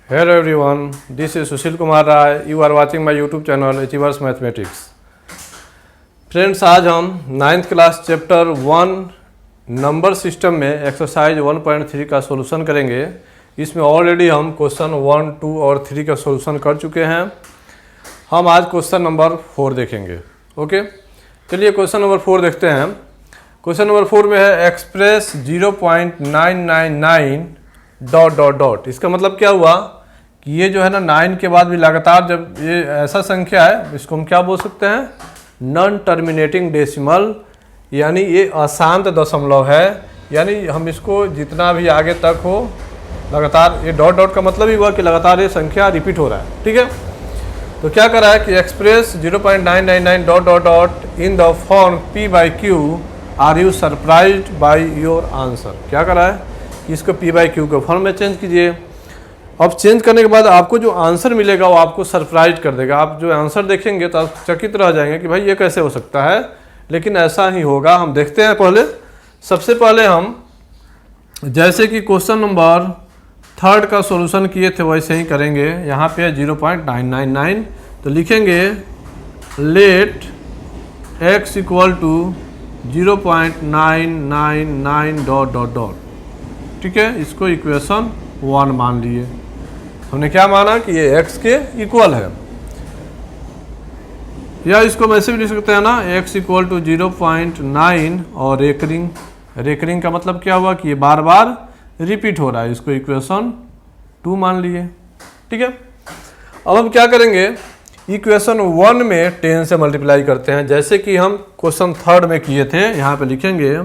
Hello everyone, this is Sushil Kumar Rai. You are watching my YouTube channel Achievers Mathematics. Friends, आज हम 9th class chapter 1 number system में exercise 1.3 का solution करेंगे। इसमें already हम question 1, 2 और 3 का सॉल्यूशन कर चुके हैं। हम आज क्वेश्चन नंबर 4 देखेंगे। ओके, चलिए क्वेश्चन नंबर 4 देखते हैं। क्वेश्चन नंबर 4 में है एक्सप्रेस 0.999 ... इसका मतलब क्या हुआ कि ये जो है ना 9 के बाद भी लगातार, जब ये ऐसा संख्या है इसको हम क्या बोल सकते हैं, नॉन टर्मिनेटिंग डेसिमल, यानी ये अशांत दशमलव है। यानी हम इसको जितना भी आगे तक हो लगातार, ये डॉट का मतलब ही हुआ कि लगातार ये संख्या रिपीट हो रहा है। ठीक है, तो क्या कर रहा है कि express 0.999 ... in the form p/q, are you surprised by your answer. क्या कर रहा है कि इसको p/q के फॉर्म में चेंज कीजिए। अब चेंज करने के बाद आपको जो आंसर मिलेगा वो आपको सरप्राइज कर देगा। आप जो आंसर देखेंगे तो आप चकित रह जाएंगे कि भाई ये कैसे हो सकता है, लेकिन ऐसा ही होगा। हम देखते हैं। सबसे पहले हम जैसे कि क्वेश्चन नंबर 3 का सॉल्यूशन किए थे वैसे ही करेंगे। यहाँ पे 0.999, तो लिखेंगे लेट x = 0.999 ... ठीक है, इसको इक्वेशन 1 मान लिए। हमने क्या माना कि ये x के इक्वल है, या इसको वैसे भी लिख सकते हैं ना, x = 0.9 और रेकरिंग का मतलब क्या हुआ कि ये बार बार रिपीट हो रहा है। इसको इक्वेशन 2 मान लिए। ठीक है, अब हम क्या करेंगे, इक्वेशन 1 में 10 से मल्टीप्लाई करते हैं, जैसे कि हम क्वेश्चन 3 में किए थे। यहाँ पे लिखेंगे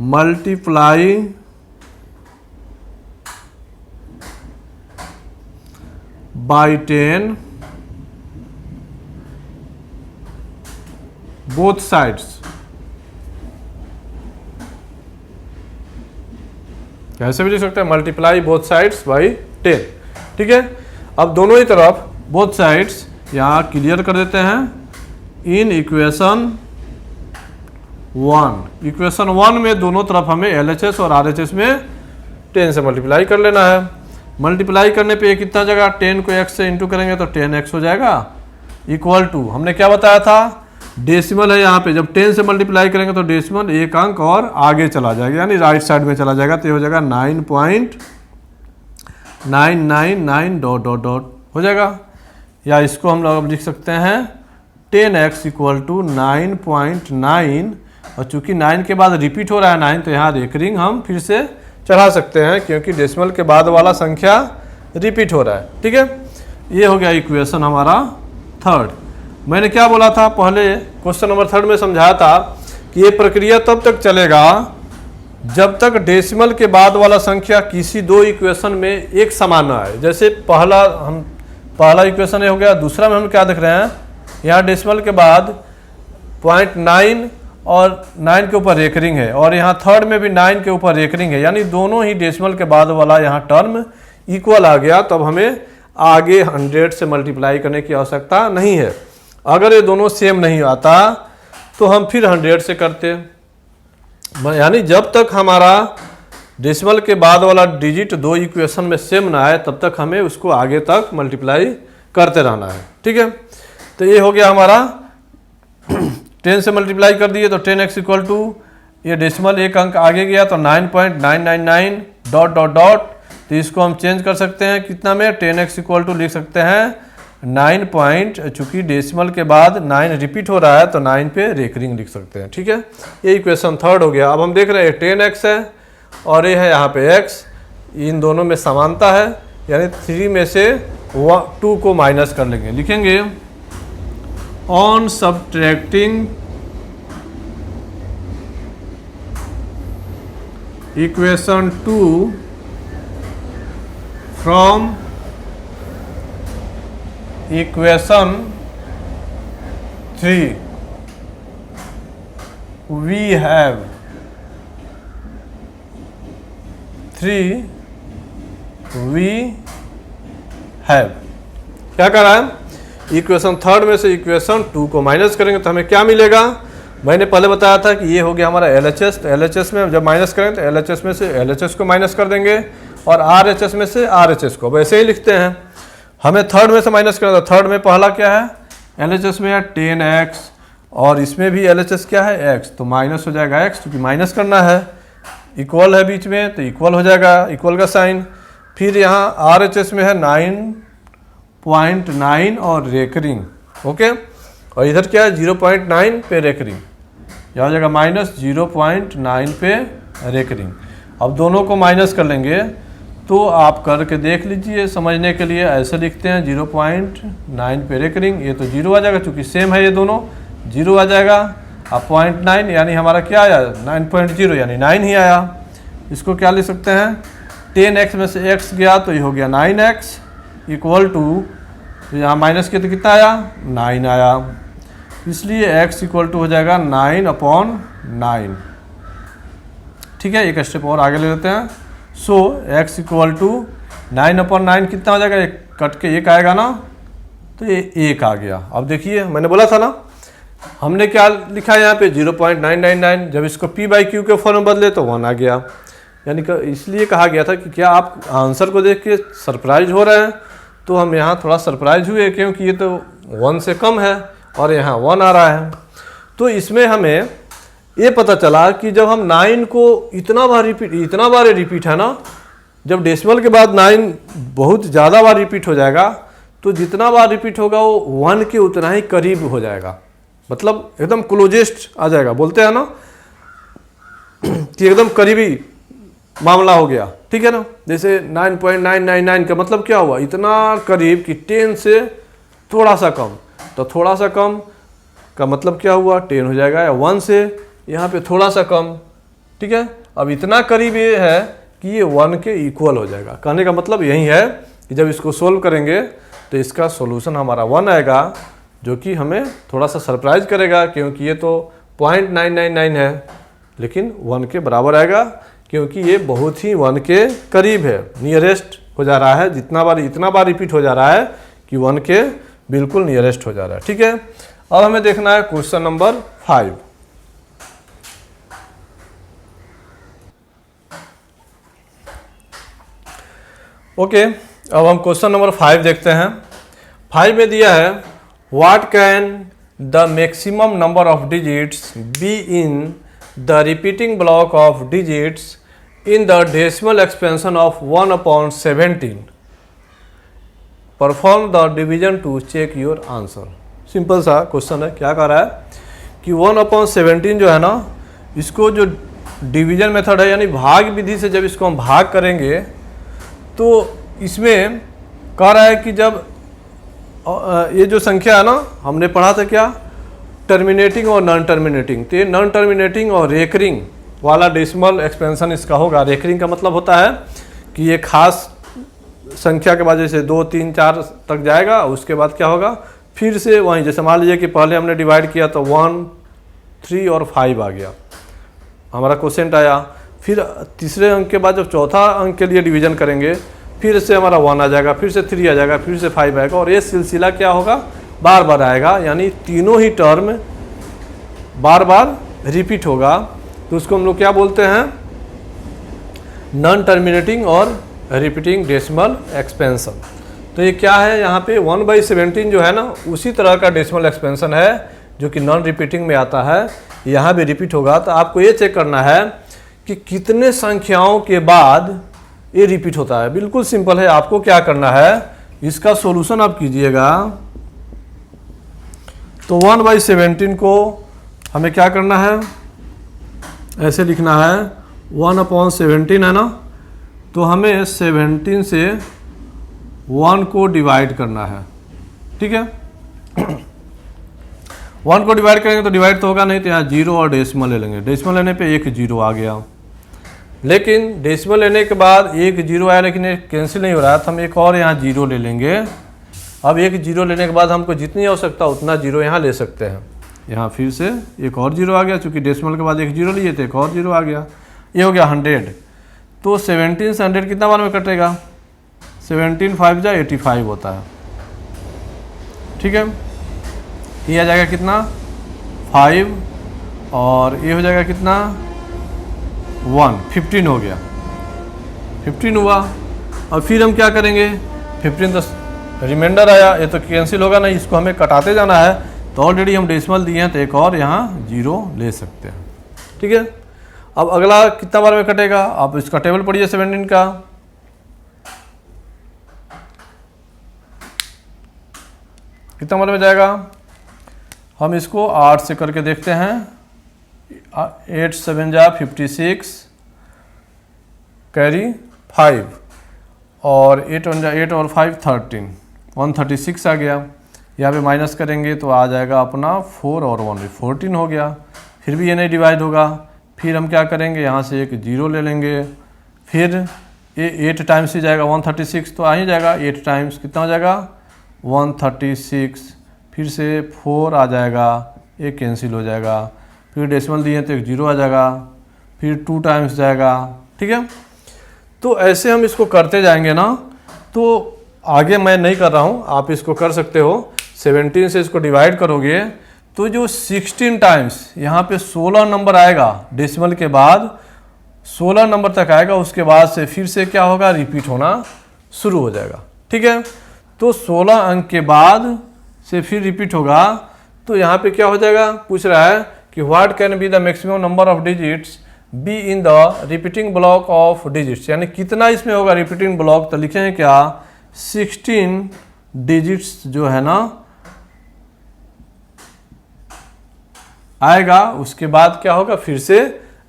मल्टीप्लाई बाई 10 बोथ साइड्स। कैसे भी लिख सकते हैं, मल्टीप्लाई बोथ साइड्स बाई 10। ठीक है, अब दोनों ही तरफ बोथ साइड्स यहाँ क्लियर कर देते हैं इन इक्वेशन 1। इक्वेशन 1 में दोनों तरफ हमें LHS और RHS में 10 से मल्टीप्लाई कर लेना है। मल्टीप्लाई करने पे कितना जगह, 10 को x से इंटू करेंगे तो 10x हो जाएगा, इक्वल टू, हमने क्या बताया था, डेसिमल है यहाँ पे। जब 10 से मल्टीप्लाई करेंगे तो डेसिमल एक अंक और आगे चला जाएगा, यानी राइट साइड में चला जाएगा, तो ये हो जाएगा 9.999 ... हो जाएगा। या इसको हम लोग अब लिख सकते हैं 10x = 9.9, और चूंकि 9 के बाद रिपीट हो रहा है 9, तो यहाँ रेकरिंग हम फिर से चढ़ा सकते हैं, क्योंकि डेसिमल के बाद वाला संख्या रिपीट हो रहा है। ठीक है, ये हो गया इक्वेशन हमारा 3। मैंने क्या बोला था पहले क्वेश्चन नंबर 3 में समझाया था कि ये प्रक्रिया तब तक चलेगा जब तक डेसिमल के बाद वाला संख्या किसी दो इक्वेशन में एक समान ना आए। जैसे पहला इक्वेशन ये हो गया, दूसरा में हम क्या देख रहे हैं, यहाँ डेसिमल के बाद 0.9 और 9 के ऊपर रेकरिंग है, और यहाँ 3rd में भी 9 के ऊपर रेकरिंग है, यानी दोनों ही डेसिमल के बाद वाला यहाँ टर्म इक्वल आ गया। तब हमें आगे 100 से मल्टीप्लाई करने की आवश्यकता नहीं है। अगर ये दोनों सेम नहीं आता तो हम फिर 100 से करते, यानी जब तक हमारा डेसिमल के बाद वाला डिजिट दो इक्वेशन में सेम ना आए तब तक हमें उसको आगे तक मल्टीप्लाई करते रहना है। ठीक है, तो ये हो गया हमारा 10 से मल्टीप्लाई कर दिए तो 10x = ये डेसिमल एक अंक आगे गया तो 9.999 ... तो इसको हम चेंज कर सकते हैं कितना में, 10x = लिख सकते हैं 9 चूंकि डेसिमल के बाद 9 रिपीट हो रहा है तो 9 पे रेकरिंग लिख सकते हैं। ठीक है, ये इक्वेशन 3 हो गया। अब हम देख रहे हैं 10x है और ये है यहाँ पे x, इन दोनों में समानता है, यानी 3 में से 2 को माइनस कर लेंगे। लिखेंगे on subtracting equation 2 from equation 3 we have 3 we have। क्या कर रहा है, इक्वेशन 3 में से इक्वेशन 2 को माइनस करेंगे तो हमें क्या मिलेगा। मैंने पहले बताया था कि ये हो गया हमारा LHS, तो LHS में जब माइनस करेंगे तो LHS में से LHS को माइनस कर देंगे और RHS में से RHS को वैसे ही लिखते हैं। हमें थर्ड में से माइनस करना था। थर्ड में पहला क्या है, LHS में है 10x और इसमें भी LHS क्या है x, तो माइनस हो जाएगा x क्योंकि माइनस करना है, इक्वल है बीच में तो इक्वल हो जाएगा, इक्वल का साइन। फिर यहाँ RHS में है 9.9 और रेकरिंग, ओके, और इधर क्या है 0.9 पे रेकरिंग, यहाँ हो जाएगा माइनस 0.9 पे रेकरिंग। अब दोनों को माइनस कर लेंगे तो आप करके देख लीजिए, समझने के लिए ऐसे लिखते हैं 0.9 पे रेकरिंग, ये तो 0 आ जाएगा क्योंकि सेम है, ये दोनों 0 आ जाएगा। अब 0.9 यानी हमारा क्या आया 9.0 यानी 9 ही आया। इसको क्या लिख सकते हैं, 10x में से x गया तो ये हो गया 9x इक्वल टू, तो यहाँ माइनस किया तो कितना आया 9 आया, इसलिए x इक्वल टू हो जाएगा 9/9। ठीक है, एक स्टेप और आगे ले लेते हैं। सो x इक्वल टू 9/9 कितना हो जाएगा, एक कट के 1 आएगा ना, तो ये 1 आ गया। अब देखिए मैंने बोला था ना, हमने क्या लिखा है यहाँ पे 0.999, जब इसको p/q के फॉर्म में बदले तो 1 आ गया। यानी कि इसलिए कहा गया था कि क्या आप आंसर को देख के सरप्राइज हो रहे हैं, तो हम यहाँ थोड़ा सरप्राइज हुए क्योंकि ये तो 1 से कम है और यहाँ 1 आ रहा है। तो इसमें हमें ये पता चला कि जब हम 9 को इतना बार रिपीट है ना, जब डेसिमल के बाद 9 बहुत ज़्यादा बार रिपीट हो जाएगा तो जितना बार रिपीट होगा वो 1 के उतना ही करीब हो जाएगा, मतलब एकदम क्लोजेस्ट आ जाएगा, बोलते हैं ना कि एकदम करीबी मामला हो गया। ठीक है ना, जैसे 9.999 का मतलब क्या हुआ, इतना करीब कि 10 से थोड़ा सा कम, तो थोड़ा सा कम का मतलब क्या हुआ 10 हो जाएगा, या 1 से यहाँ पे थोड़ा सा कम। ठीक है, अब इतना करीब ये है कि ये 1 के इक्वल हो जाएगा। कहने का मतलब यही है कि जब इसको सोल्व करेंगे तो इसका सॉल्यूशन हमारा 1 आएगा, जो कि हमें थोड़ा सा सरप्राइज करेगा क्योंकि ये तो 0.999 है लेकिन 1 के बराबर आएगा, क्योंकि ये बहुत ही 1 के करीब है, नियरेस्ट हो जा रहा है, इतना बार रिपीट हो जा रहा है कि 1 के बिल्कुल नियरेस्ट हो जा रहा है। ठीक है, अब हमें देखना है क्वेश्चन नंबर 5। ओके, अब हम क्वेश्चन नंबर 5 देखते हैं। 5 में दिया है what can the maximum number of digits be in the repeating block of digits in the decimal expansion of 1/17। Perform the division to check your answer. Simple सा question है। क्या कह रहा है कि 1/17 जो है ना, इसको जो डिवीजन मेथड है यानी भाग विधि से जब इसको हम भाग करेंगे तो इसमें कह रहा है कि जब ये जो संख्या है ना, हमने पढ़ा था क्या, टर्मिनेटिंग और नॉन टर्मिनेटिंग, तो ये नॉन टर्मिनेटिंग और रेकरिंग वाला डेसिमल एक्सपेंशन इसका होगा। रेकरिंग का मतलब होता है कि ये खास संख्या के बाद जैसे 2, 3, 4 तक जाएगा, उसके बाद क्या होगा फिर से वहीं, जैसे मान लीजिए कि पहले हमने डिवाइड किया तो 1, 3 और 5 आ गया, हमारा क्वोशिएंट आया। फिर तीसरे अंक के बाद जब चौथा अंक के लिए डिवीजन करेंगे फिर से हमारा 1 आ जाएगा, फिर से 3 आ जाएगा, फिर से 5 आएगा, और ये सिलसिला क्या होगा बार बार आएगा, यानी तीनों ही टर्म बार बार रिपीट होगा। तो उसको हम लोग क्या बोलते हैं, नॉन टर्मिनेटिंग और रिपीटिंग डेसिमल एक्सपेंशन। तो ये क्या है, यहाँ पे 1/17 जो है ना, उसी तरह का डेसिमल एक्सपेंशन है जो कि नॉन रिपीटिंग में आता है, यहाँ भी रिपीट होगा। तो आपको ये चेक करना है कि कितने संख्याओं के बाद ये रिपीट होता है। बिल्कुल सिंपल है, आपको क्या करना है, इसका सॉल्यूशन आप कीजिएगा। तो 1/17 को हमें क्या करना है, ऐसे लिखना है 1/17 है ना, तो हमें 17 से 1 को डिवाइड करना है। ठीक है, 1 को डिवाइड करेंगे तो डिवाइड तो होगा नहीं, तो यहाँ 0 और डेसिमल ले लेंगे। डेसिमल लेने पे एक 0 आ गया, लेकिन डेसिमल लेने के बाद एक 0 आया लेकिन ये कैंसिल नहीं हो रहा है, तो हम एक और यहाँ 0 ले लेंगे। अब एक 0 लेने के बाद हमको जितनी आवश्यकता उतना 0 यहाँ ले सकते हैं। यहाँ फिर से एक और 0 आ गया, चूँकि डेसिमल के बाद एक 0 लिए थे, एक और 0 आ गया, ये हो गया 100। तो 17 से 100 कितना बार में कटेगा, 17 5 जा 85 होता है। ठीक है, ये आ जाएगा कितना 5, और ये हो जाएगा कितना 1, 15 हो गया। 15 हुआ। और फिर हम क्या करेंगे, 15 10 रिमाइंडर आया, ये तो कैंसिल होगा नहीं, इसको हमें कटाते जाना है। तो ऑलरेडी हम डेसिमल दिए हैं तो एक और यहाँ 0 ले सकते हैं। ठीक है, अब अगला कितना बार में कटेगा, आप इसका टेबल पढ़िए 17 का। कितना बार में जाएगा, हम इसको 8 से करके देखते हैं। 8 7 जा 56, कैरी 5, और 8 1 जा 8 और 5 13, 136 आ गया। यहाँ पे माइनस करेंगे तो आ जाएगा अपना 4 और 1 14 हो गया। फिर भी ये नहीं डिवाइड होगा, फिर हम क्या करेंगे, यहाँ से एक 0 ले लेंगे, फिर ये 8 टाइम्स ही जाएगा 136, तो आ ही जाएगा 8 टाइम्स कितना हो जाएगा 136, फिर से 4 आ जाएगा, एक कैंसिल हो जाएगा, फिर डेसिमल दिए तो एक 0 आ जाएगा, फिर 2 टाइम्स जाएगा। ठीक है, तो ऐसे हम इसको करते जाएंगे ना, तो आगे मैं नहीं कर रहा हूँ, आप इसको कर सकते हो। 17 से इसको डिवाइड करोगे तो जो 16 टाइम्स यहाँ पे 16 नंबर आएगा, डेसिमल के बाद 16 नंबर तक आएगा, उसके बाद से फिर से क्या होगा, रिपीट होना शुरू हो जाएगा। ठीक है, तो 16 अंक के बाद से फिर रिपीट होगा, तो यहाँ पे क्या हो जाएगा, पूछ रहा है कि what can be the maximum number of digits be in the repeating block of digits, यानी कितना इसमें होगा रिपीटिंग ब्लॉक। तो लिखे हैं क्या, 16 डिजिट्स जो है ना आएगा, उसके बाद क्या होगा, फिर से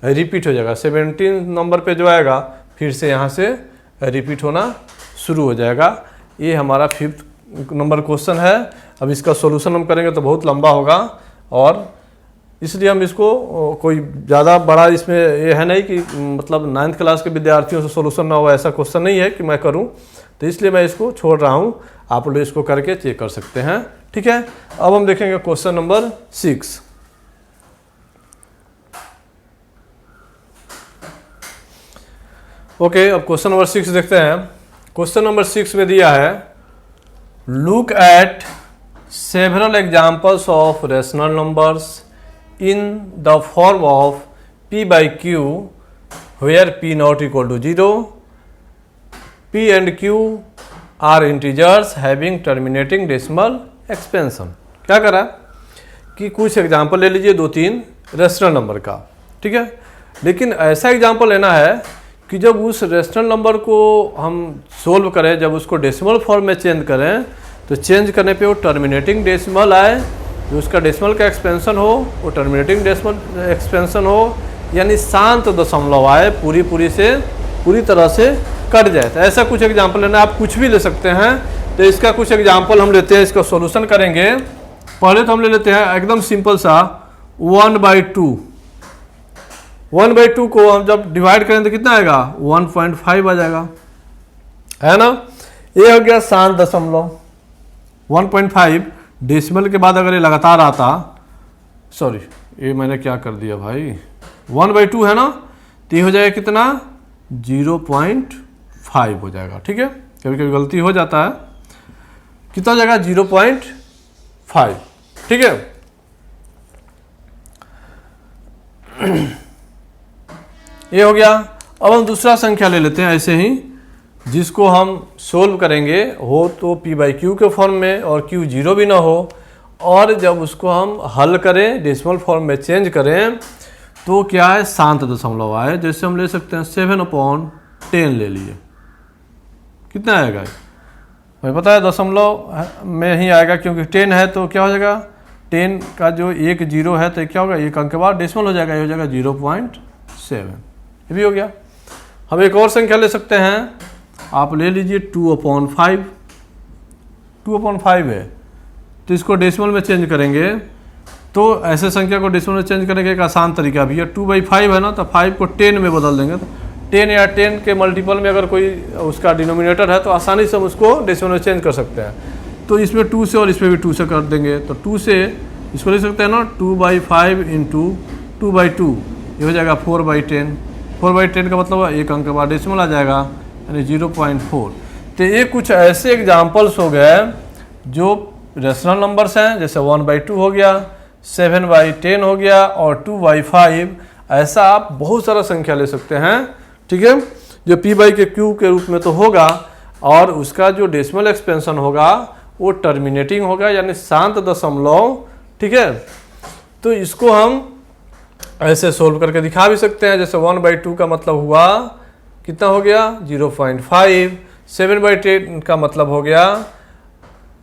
रिपीट हो जाएगा। 17 नंबर पे जो आएगा फिर से यहाँ से रिपीट होना शुरू हो जाएगा। ये हमारा 5th नंबर क्वेश्चन है। अब इसका सॉल्यूशन हम करेंगे तो बहुत लंबा होगा, और इसलिए हम इसको कोई ज़्यादा बड़ा इसमें ये है नहीं कि मतलब 9th क्लास के विद्यार्थियों से सॉल्यूशन ना हो, ऐसा क्वेश्चन नहीं है कि मैं करूं, तो इसलिए मैं इसको छोड़ रहा हूं। आप लोग इसको करके चेक कर सकते हैं। ठीक है, अब हम देखेंगे क्वेश्चन नंबर 6। ओके, अब क्वेश्चन नंबर 6 देखते हैं। क्वेश्चन नंबर 6 में दिया है, look at several examples of rational numbers in the form of p by q where p not equal to 0, p and q are integers having terminating decimal expansion। क्या करा कि कुछ example ले लीजिए 2-3 rational number का। ठीक है, लेकिन ऐसा एग्जाम्पल लेना है कि जब उस रेशनल नंबर को हम सोल्व करें, जब उसको डेसिमल फॉर्म में चेंज करें, तो चेंज करने पे वो टर्मिनेटिंग डेसिमल आए, जो उसका डेसिमल का एक्सपेंशन हो वो टर्मिनेटिंग डेसिमल एक्सपेंशन हो, यानी शांत दशमलव आए, पूरी तरह से कट जाए। तो ऐसा कुछ एग्जाम्पल लेना, आप कुछ भी ले सकते हैं। तो इसका कुछ एग्जाम्पल हम लेते हैं, इसका सॉल्यूशन करेंगे। पहले तो हम ले लेते हैं एकदम सिंपल सा 1/2। 1/2 को हम जब डिवाइड करें तो कितना आएगा, 1.5 आ जाएगा, है ना। ये हो गया शांत दशमलव 1.5। डेसिमल के बाद अगर ये लगातार आता, सॉरी ये मैंने क्या कर दिया भाई, 1/2 है ना, तो ये हो जाएगा कितना, 0.5 हो जाएगा। ठीक है, कभी कभी गलती हो जाता है, कितना हो जाएगा 0.5। ठीक है, ये हो गया। अब हम दूसरा संख्या ले लेते हैं ऐसे ही, जिसको हम सोल्व करेंगे हो तो p बाई क्यू के फॉर्म में और q 0 भी ना हो, और जब उसको हम हल करें डेसिमल फॉर्म में चेंज करें तो क्या है, शांत दशमलव आए। जैसे हम ले सकते हैं 7/10 ले लिए, कितना आएगा, भाई पता है दशमलव में ही आएगा, क्योंकि 10 है तो क्या हो जाएगा, 10 का जो एक 0 है तो क्या होगा, एक अंक के बाद डेसिमल हो जाएगा, ये हो जाएगा 0.7। ये भी हो गया। हम एक और संख्या ले सकते हैं, आप ले लीजिए 2/5। 2/5 है तो इसको डेसिमल में चेंज करेंगे, तो ऐसे संख्या को डेसिमल में चेंज करने का एक आसान तरीका भी है। 2/5 है ना, तो 5 को 10 में बदल देंगे, तो 10 या 10 के मल्टीपल में अगर कोई उसका डिनोमिनेटर है तो आसानी से हम उसको डेसिमल में चेंज कर सकते हैं। तो इसमें 2 से और इसमें भी 2 से कर देंगे, तो 2 से इसको ले सकते हैं ना, 2/5 × 2/2, ये हो जाएगा 4/10। 4/10 का मतलब है एक अंक के बाद डेसिमल आ जाएगा, यानी 0.4। तो ये कुछ ऐसे एग्जाम्पल्स हो गए जो रेशनल नंबर्स हैं, जैसे 1/2 हो गया, 7/10 हो गया और 2/5। ऐसा आप बहुत सारा संख्या ले सकते हैं। ठीक है, जो p बाई के क्यू के रूप में तो होगा, और उसका जो डेसिमल एक्सपेंशन होगा वो टर्मिनेटिंग होगा, यानी शांत दशमलव। ठीक है, तो इसको हम ऐसे सोल्व करके दिखा भी सकते हैं। जैसे 1/2 का मतलब हुआ कितना हो गया 0.5, 7/10 का मतलब हो गया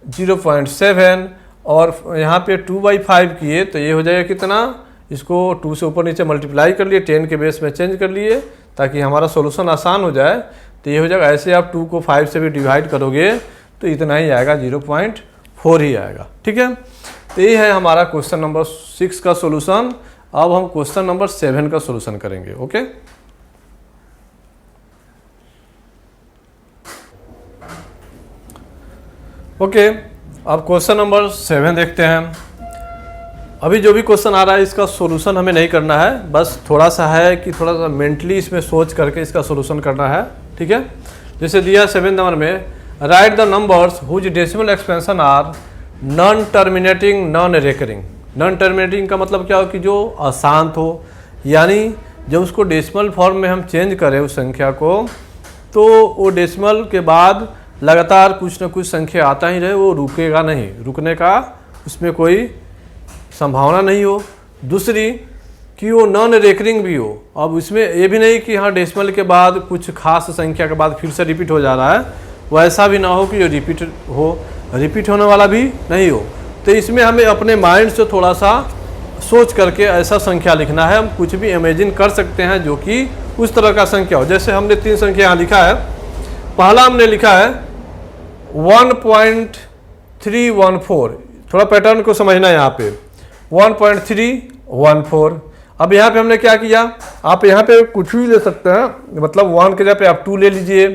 0.7, और यहाँ पे 2/5 किए तो ये हो जाएगा कितना, इसको 2 से ऊपर नीचे मल्टीप्लाई कर लिए, 10 के बेस में चेंज कर लिए ताकि हमारा सोल्यूशन आसान हो जाए। तो ये हो जाएगा, ऐसे आप 2 को 5 से भी डिवाइड करोगे तो इतना ही आएगा, 0.4 ही आएगा। ठीक है, तो ये है हमारा क्वेश्चन नंबर 6 का सोल्यूशन। अब हम क्वेश्चन नंबर 7 का सोल्यूशन करेंगे। ओके, ओके, अब क्वेश्चन नंबर 7 देखते हैं। अभी जो भी क्वेश्चन आ रहा है इसका सॉल्यूशन हमें नहीं करना है, बस थोड़ा सा है कि थोड़ा सा मेंटली इसमें सोच करके इसका सॉल्यूशन करना है। ठीक है, जैसे दिया 7 नंबर में, write the numbers whose decimal expansion are non terminating non recurring. Non terminating का मतलब क्या हो कि जो अशांत हो, यानी जब उसको डेसिमल फॉर्म में हम चेंज करें उस संख्या को, तो वो डेसिमल के बाद लगातार कुछ ना कुछ संख्या आता ही रहे, वो रुकेगा नहीं, रुकने का उसमें कोई संभावना नहीं हो। दूसरी कि वो नॉन रेकरिंग भी हो। अब इसमें ये भी नहीं कि हाँ डेसिमल के बाद कुछ खास संख्या के बाद फिर से रिपीट हो जा रहा है, वैसा भी ना हो कि जो रिपीट होने वाला भी नहीं हो। तो इसमें हमें अपने माइंड से थोड़ा सा सोच करके ऐसा संख्या लिखना है। हम कुछ भी इमेजिन कर सकते हैं जो कि उस तरह का संख्या हो। जैसे हमने 3 संख्या यहाँ लिखा है। पहला हमने लिखा है 1.314, थोड़ा पैटर्न को समझना है यहाँ पे, 1.314। अब यहाँ पे हमने क्या किया, आप यहाँ पे कुछ भी ले सकते हैं, मतलब 1 के जगह पे आप 2 ले लीजिए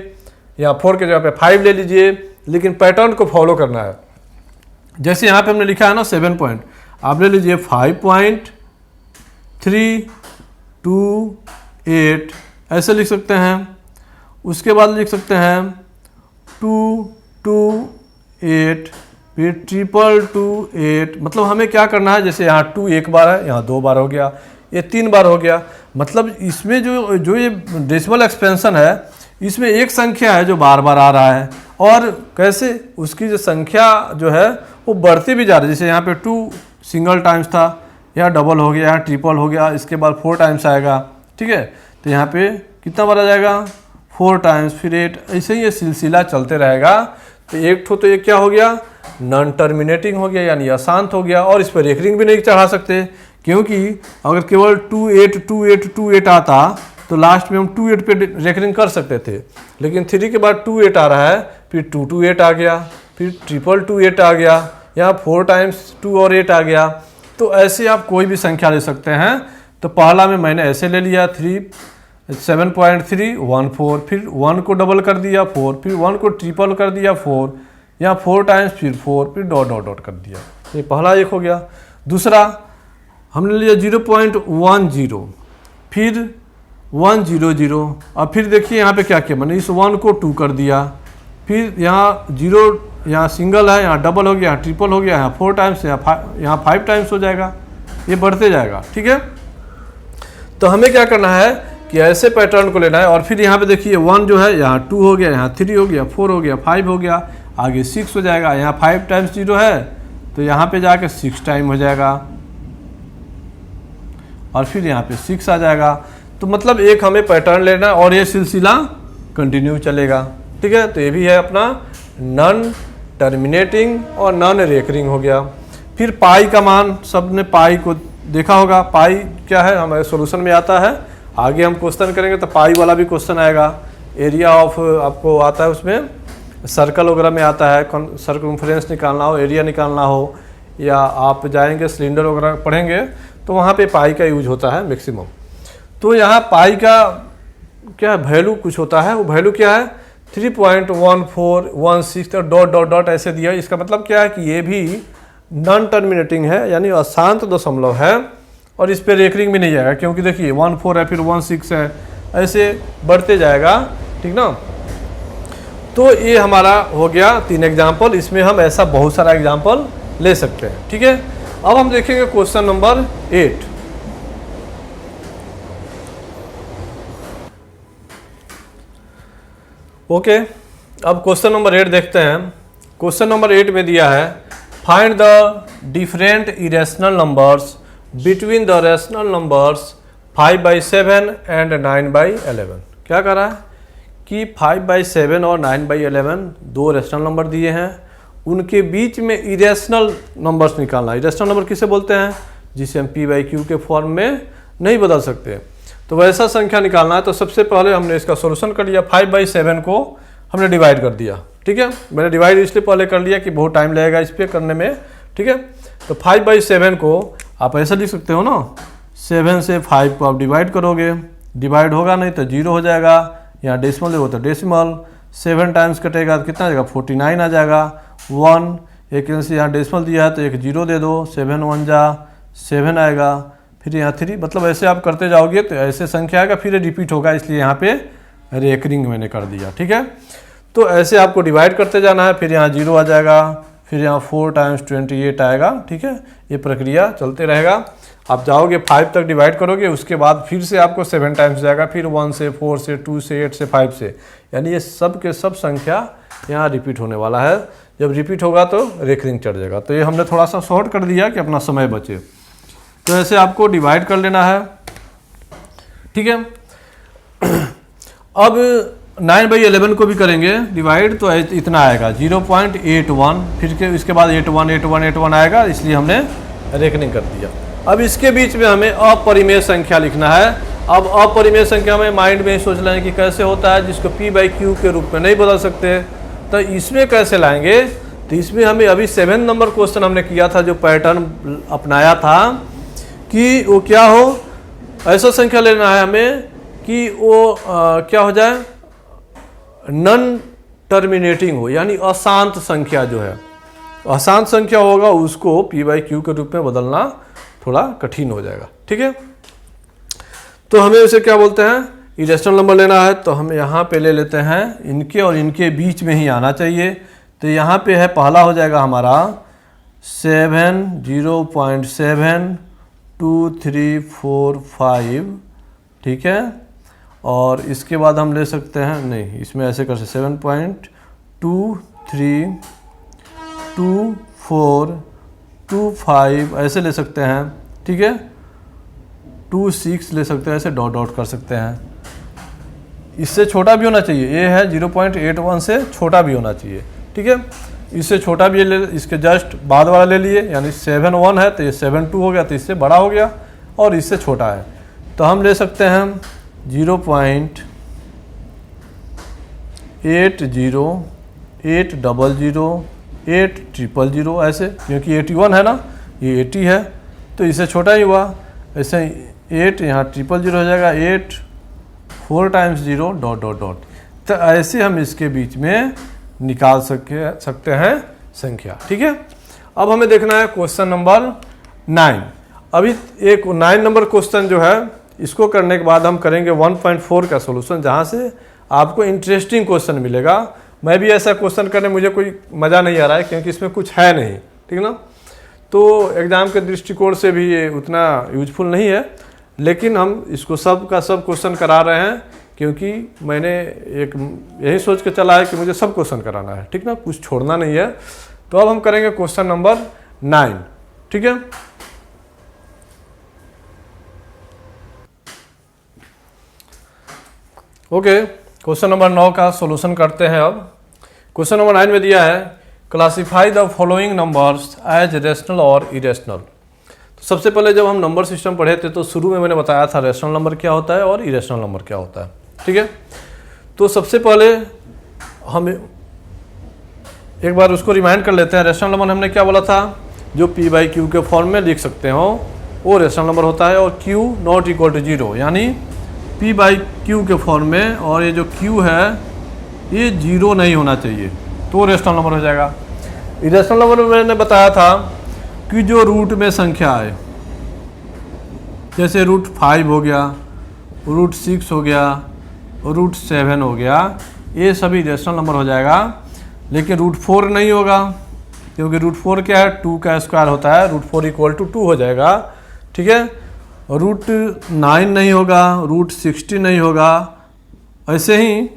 या 4 के जगह पे 5 ले लीजिए, लेकिन पैटर्न को फॉलो करना है। जैसे यहाँ पे हमने लिखा है ना 7 पॉइंट, आप ले लीजिए 5.328, ऐसे लिख सकते हैं। उसके बाद लिख सकते हैं 228, फिर 228। मतलब हमें क्या करना है, जैसे यहाँ 2 एक बार है, यहाँ 2 बार हो गया, ये 3 बार हो गया। मतलब इसमें जो ये डेसिमल एक्सपेंशन है, इसमें एक संख्या है जो बार बार आ रहा है, और कैसे उसकी जो संख्या जो है वो बढ़ती भी जा रही है। जैसे यहाँ पे 2 सिंगल टाइम्स था, यहाँ डबल हो गया, यहाँ ट्रिपल हो गया, इसके बाद 4 टाइम्स आएगा। ठीक है, तो यहाँ पे कितना बार आ जाएगा 4 टाइम्स, फिर 8, ऐसे ही ये सिलसिला चलते रहेगा। तो एक तो ये क्या हो गया, नॉन टर्मिनेटिंग हो गया, यानी अशांत हो गया। और इस पर रेकरिंग भी नहीं चढ़ा सकते, क्योंकि अगर केवल 28 आता तो लास्ट में हम 28 पे रेकरिंग कर सकते थे, लेकिन 3 के बाद 28 आ रहा है, फिर 228 आ गया, फिर 228 आ गया, यहाँ 4 टाइम्स 2 और 8 आ गया। तो ऐसे आप कोई भी संख्या ले सकते हैं। तो पहला में मैंने ऐसे ले लिया 7.314, फिर 1 को डबल कर दिया 4, फिर 1 को ट्रिपल कर दिया 4, यहाँ 4 टाइम्स फिर 4, फिर डॉट डॉट डॉट कर दिया। ये पहला एक हो गया। दूसरा हमने लिया 0.10, फिर 100, और फिर देखिए यहाँ पे क्या किया, मैंने इस 1 को 2 कर दिया, फिर यहाँ 0, यहाँ सिंगल है, यहाँ डबल हो गया, यहाँ ट्रिपल हो गया, यहाँ 4 टाइम्स, यहाँ 5 टाइम्स हो जाएगा, ये बढ़ते जाएगा। ठीक है, तो हमें क्या करना है कि ऐसे पैटर्न को लेना है। और फिर यहाँ पे देखिए 1 जो है, यहाँ 2 हो गया, यहाँ 3 हो गया, 4 हो गया, 5 हो गया, आगे 6 हो जाएगा, यहाँ 5 टाइम्स 0 है तो यहाँ पे जाके 6 टाइम हो जाएगा, और फिर यहाँ पे 6 आ जाएगा। तो मतलब एक हमें पैटर्न लेना है और ये सिलसिला कंटिन्यू चलेगा। ठीक है, तो ये भी है अपना नॉन टर्मिनेटिंग और नॉन रेकरिंग हो गया। फिर पाई का मान, सबने पाई को देखा होगा। पाई क्या है, हमारे सॉल्यूशन में आता है, आगे हम क्वेश्चन करेंगे तो पाई वाला भी क्वेश्चन आएगा। एरिया ऑफ आपको आता है, उसमें सर्कल वगैरह में आता है, सर्कमफ्रेंस निकालना हो, एरिया निकालना हो, या आप जाएंगे सिलेंडर वगैरह पढ़ेंगे तो वहाँ पे पाई का यूज होता है मैक्सिमम। तो यहाँ पाई का क्या वैल्यू कुछ होता है, वो वैल्यू क्या है 3.1416 डॉट डॉट डॉट ऐसे दिया। इसका मतलब क्या है कि ये भी नॉन टर्मिनेटिंग है, यानी अशांत दशमलव है, और इस पर रेकरिंग भी नहीं जाएगा, क्योंकि देखिए 14 है, फिर 16 है, ऐसे बढ़ते जाएगा। ठीक ना, तो ये हमारा हो गया 3 एग्जाम्पल। इसमें हम ऐसा बहुत सारा एग्जाम्पल ले सकते हैं। ठीक है, अब हम देखेंगे क्वेश्चन नंबर 8। ओके, अब क्वेश्चन नंबर 8 देखते हैं। क्वेश्चन नंबर 8 में दिया है find the different irrational numbers between the rational numbers 5/7 and 9/11। क्या कर रहा है कि 5/7 और 9/11 दो रेशनल नंबर दिए हैं, उनके बीच में इरेशनल नंबर्स निकालना। इरेशनल नंबर किसे बोलते हैं? जिसे हम p/q के फॉर्म में नहीं बदल सकते। तो वैसा संख्या निकालना है। तो सबसे पहले हमने इसका सॉल्यूशन कर लिया। 5/7 को हमने डिवाइड कर दिया। ठीक है, मैंने डिवाइड इसलिए पहले कर लिया कि बहुत टाइम लगेगा इस पर करने में। ठीक है, तो 5/7 को आप ऐसा लिख सकते हो ना, 7 से 5 को आप डिवाइड करोगे, डिवाइड होगा नहीं तो 0 हो जाएगा। यहाँ डेसिमल देखो तो डेसिमल 7 टाइम्स कटेगा तो कितना आ जाएगा? 49 आ जाएगा। 1 एक से यहाँ डेसिमल दिया है तो एक 0 दे दो, 7 1 जा 7 आएगा, फिर यहाँ 3, मतलब ऐसे आप करते जाओगे तो ऐसे संख्या आएगा, फिर रिपीट होगा, इसलिए यहाँ पे रेकरिंग मैंने कर दिया। ठीक है, तो ऐसे आपको डिवाइड करते जाना है, फिर यहाँ 0 आ जाएगा, फिर यहाँ 4 टाइम्स 28 आएगा। ठीक है, ये प्रक्रिया चलते रहेगा। आप जाओगे 5 तक डिवाइड करोगे, उसके बाद फिर से आपको 7 टाइम्स जाएगा, फिर 1 से 4 से 2 से 8 से 5 से, यानी ये सब के सब संख्या यहाँ रिपीट होने वाला है। जब रिपीट होगा तो रेकरिंग चढ़ जाएगा। तो ये हमने थोड़ा सा शॉर्ट कर दिया कि अपना समय बचे। तो ऐसे आपको डिवाइड कर लेना है। ठीक है, अब 9/11 को भी करेंगे डिवाइड, तो इतना आएगा 0.81, फिर के इसके बाद 81 आएगा, इसलिए हमने रेकनिंग कर दिया। अब इसके बीच में हमें अपरिमेय संख्या लिखना है। अब अपरिमेय संख्या में माइंड में सोच लें कि कैसे होता है, जिसको p/q के रूप में नहीं बदल सकते, तो इसमें कैसे लाएंगे? तो इसमें हमें अभी 7 नंबर क्वेश्चन हमने किया था, जो पैटर्न अपनाया था कि वो क्या हो, ऐसा संख्या लेना है हमें कि वो क्या हो जाए, नॉन टर्मिनेटिंग हो, यानी अशांत संख्या जो है, अशांत संख्या होगा उसको p/q के रूप में बदलना थोड़ा कठिन हो जाएगा। ठीक है, तो हमें उसे क्या बोलते हैं, इरेशनल नंबर लेना है। तो हम यहाँ पे ले लेते हैं, इनके और इनके बीच में ही आना चाहिए। तो यहाँ पे है, पहला हो जाएगा हमारा 7, 0.7, 2, 3, 4, 5। ठीक है, और इसके बाद हम ले सकते हैं, नहीं इसमें ऐसे कर सकते 7.2, 3, 2, 4, 2, 5 ऐसे ले सकते हैं। ठीक है, 2, 6 ले सकते हैं, ऐसे डॉट डॉट कर सकते हैं। इससे छोटा भी होना चाहिए, ये है 0.81 से छोटा भी होना चाहिए। ठीक है, इससे छोटा भी ले, इसके जस्ट बाद वाला ले लिए, यानी 7 1 है तो ये 7 2 हो गया, तो इससे बड़ा हो गया, और इससे छोटा है तो हम ले सकते हैं 0.80, 800, 800 ऐसे, क्योंकि 81 है ना, ये 80 है तो इससे छोटा ही हुआ। ऐसे 8 यहाँ 000 हो जाएगा, 8 4 टाइम्स 0 डॉट डॉट डॉट। तो ऐसे हम इसके बीच में निकाल सकते हैं संख्या। ठीक है, अब हमें देखना है क्वेश्चन नंबर 9। अभी एक 9 नंबर क्वेश्चन जो है, इसको करने के बाद हम करेंगे 1.4 का सॉल्यूशन, जहाँ से आपको इंटरेस्टिंग क्वेश्चन मिलेगा। मैं भी ऐसा क्वेश्चन करने मुझे कोई मज़ा नहीं आ रहा है, क्योंकि इसमें कुछ है नहीं। ठीक ना, तो एग्ज़ाम के दृष्टिकोण से भी ये उतना यूजफुल नहीं है, लेकिन हम इसको सब का सब क्वेश्चन करा रहे हैं, क्योंकि मैंने एक यही सोच के चला है कि मुझे सब क्वेश्चन कराना है। ठीक ना, कुछ छोड़ना नहीं है। तो अब हम करेंगे क्वेश्चन नंबर 9। ठीक है, ओके, क्वेश्चन नंबर 9 का सॉल्यूशन करते हैं। अब क्वेश्चन नंबर 9 में दिया है classify the following numbers as rational और इरेशनल। तो सबसे पहले जब हम नंबर सिस्टम पढ़े थे तो शुरू में मैंने बताया था रेशनल नंबर क्या होता है और इरेशनल नंबर क्या होता है। ठीक है, तो सबसे पहले हम एक बार उसको रिमाइंड कर लेते हैं। रेशनल नंबर हमने क्या बोला था, जो p/q के फॉर्म में लिख सकते हो वो रेशनल नंबर होता है, और q नॉट इक्वल टू 0, यानी p/q के फॉर्म में, और ये जो q है ये 0 नहीं होना चाहिए, तो रेशनल नंबर हो जाएगा। इरेशनल नंबर में मैंने बताया था कि जो रूट में संख्या है, जैसे √5 हो गया, √6 हो गया, √7 हो गया, ये सभी रेशनल नंबर हो जाएगा। लेकिन √4 नहीं होगा, क्योंकि √4 क्या है, 2 का स्क्वायर होता है, √4 इक्वल टू 2 हो जाएगा। ठीक है, √9 नहीं होगा, √60 नहीं होगा। ऐसे ही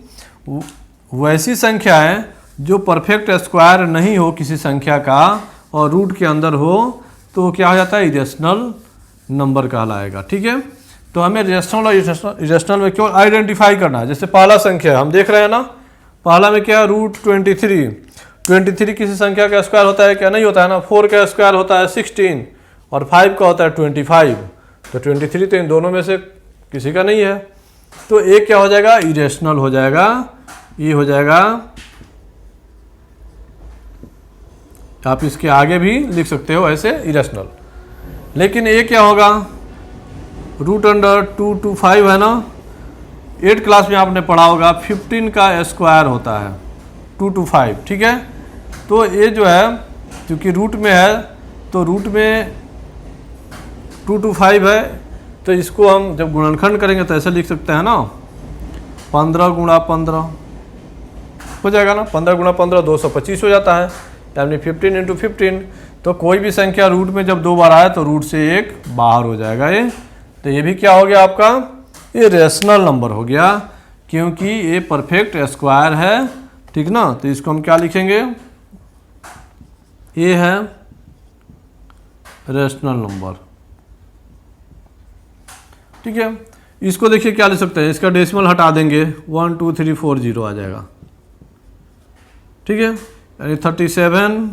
वैसी संख्याएं जो परफेक्ट स्क्वायर नहीं हो किसी संख्या का और रूट के अंदर हो तो क्या हो जाता है, इरेशनल नंबर कहलाएगा। ठीक है, तो हमें रेशनल और इरेशनल में केवल आइडेंटिफाई करना है। जैसे पहला संख्या हम देख रहे हैं ना, पहला में क्या है, रूट 23 किसी संख्या का स्क्वायर होता है क्या, नहीं होता है ना। 4 का स्क्वायर होता है 16 और 5 का होता है 25, तो 23 तो इन दोनों में से किसी का नहीं है, तो एक क्या हो जाएगा, इरेशनल हो जाएगा। ये हो जाएगा, आप इसके आगे भी लिख सकते हो ऐसे इरेशनल। लेकिन ये क्या होगा, रूट अंडर 2 to 5 है ना, 8 क्लास में आपने पढ़ा होगा 15 का स्क्वायर होता है 2 to 5। ठीक है, तो ये जो है क्योंकि रूट में है तो रूट में 2 to 5 है, तो इसको हम जब गुणनखंड करेंगे तो ऐसे लिख सकते हैं ना, 15 गुणा 15 हो जाएगा ना, 15 गुणा 15 225 हो जाता है, यानी 15 into 15। तो कोई भी संख्या रूट में जब 2 बार आए तो रूट से 1 बाहर हो जाएगा ये, तो ये भी क्या हो गया आपका, ये रेशनल नंबर हो गया क्योंकि ये परफेक्ट स्क्वायर है। ठीक ना, तो इसको हम क्या लिखेंगे, ये है रेशनल नंबर। ठीक है, इसको देखिए क्या लिख सकते हैं, इसका डेसिमल हटा देंगे 1 2 3 4 0 आ जाएगा। ठीक है, यानी 37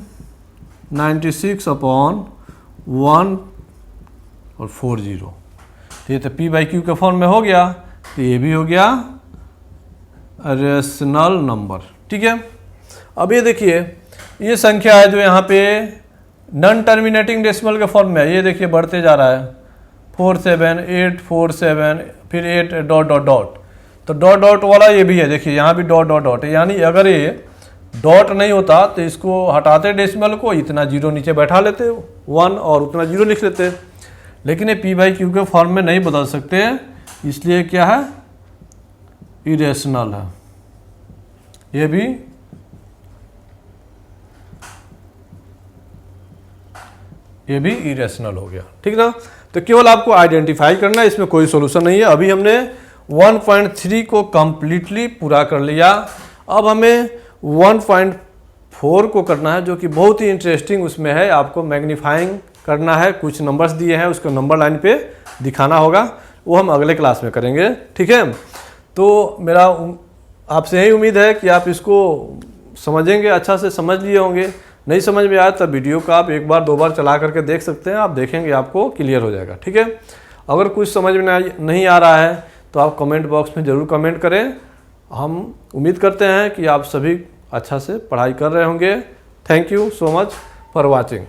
96 अपॉन 1 और 40। तो ये तो p/q के फॉर्म में हो गया, तो ये भी हो गया रेशनल नंबर। ठीक है, अब ये देखिए ये संख्या है जो यहाँ पे नॉन टर्मिनेटिंग डेसिमल के फॉर्म में है, ये देखिए बढ़ते जा रहा है 47847, फिर 8 डॉट डॉट डॉट, तो डॉट डॉट वाला ये भी है, देखिए यहाँ भी डॉट डॉट डॉट है, यानी अगर ये डॉट नहीं होता तो इसको हटाते डेसिमल को, इतना जीरो नीचे बैठा लेते 1 और उतना जीरो लिख लेते, लेकिन ये p/q के फॉर्म में नहीं बदल सकते, इसलिए क्या है, इरेशनल है। ये भी इरेशनल हो गया। ठीक ना, तो केवल आपको आइडेंटिफाई करना है, इसमें कोई सोल्यूशन नहीं है। अभी हमने 1.3 को कंप्लीटली पूरा कर लिया, अब हमें 1.4 को करना है जो कि बहुत ही इंटरेस्टिंग उसमें है। आपको मैग्नीफाइंग करना है, कुछ नंबर्स दिए हैं उसको नंबर लाइन पे दिखाना होगा, वो हम अगले क्लास में करेंगे। ठीक है, तो मेरा आपसे यही उम्मीद है कि आप इसको समझेंगे, अच्छा से समझ लिए होंगे। नहीं समझ में आया तब वीडियो को आप 1 बार 2 बार चला करके देख सकते हैं, आप देखेंगे आपको क्लियर हो जाएगा। ठीक है, अगर कुछ समझ में नहीं आ रहा है तो आप कमेंट बॉक्स में ज़रूर कमेंट करें। हम उम्मीद करते हैं कि आप सभी अच्छा से पढ़ाई कर रहे होंगे। Thank you so much for watching.